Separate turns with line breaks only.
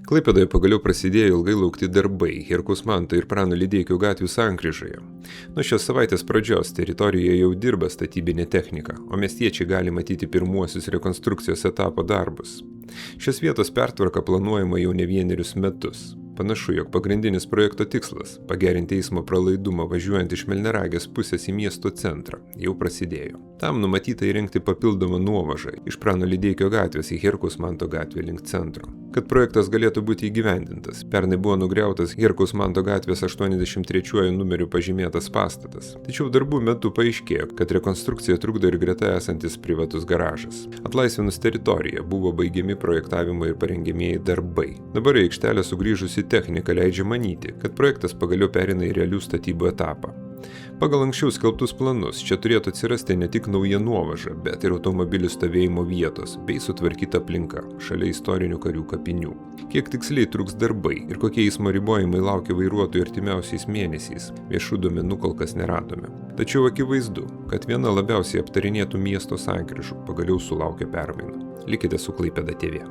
Klaipėdoje pagaliau prasidėjo ilgai laukti darbai Herkaus Manto ir Prano Lydeikio gatvių sankryžoje. Nuo šios savaitės pradžios teritorijoje jau dirba statybinė technika, o miestiečiai gali matyti pirmuosius rekonstrukcijos etapo darbus. Šios vietos pertvarka planuojama jau ne vienerius metus. Panašu, jog pagrindinis projekto tikslas – pagerinti eismo pralaidumą važiuojant iš Melnragės pusės į miesto centrą – jau prasidėjo. Tam numatyta įrengti papildomą nuovažą iš Prano Lydeikio gatvės į Herkaus Manto gatvę link centro. Kad projektas galėtų būti įgyvendintas, pernai buvo nugriautas Herkaus Manto gatvės 83 numeriu pažymėtas pastatas. Tačiau darbų metu paaiškėjo, kad rekonstrukcija trukdo ir greta esantis privatus garažas. Atlaisvinus teritoriją buvo baigiami projektavimo ir parengiamieji darbai. Dabar į aikštelę sugrįžusi technika leidžia manyti, kad projektas pagaliau pereina į realių statybų etapą. Pagal anksčiau skelbtus planus, čia turėtų atsirasti ne tik nauja nuovaža, bet ir automobilių stovėjimo vietos bei sutvarkyta aplinka šalia istorinių karių kapinių. Kiek tiksliai truks darbai ir kokie eismo ribojimai laukia vairuotojų artimiausiais mėnesiais, viešų duomenų kol kas neradome. Tačiau akivaizdu, kad viena labiausiai aptarinėtų miesto sankryžų pagaliau sulaukė permainų. Likite su Klaipėda TV.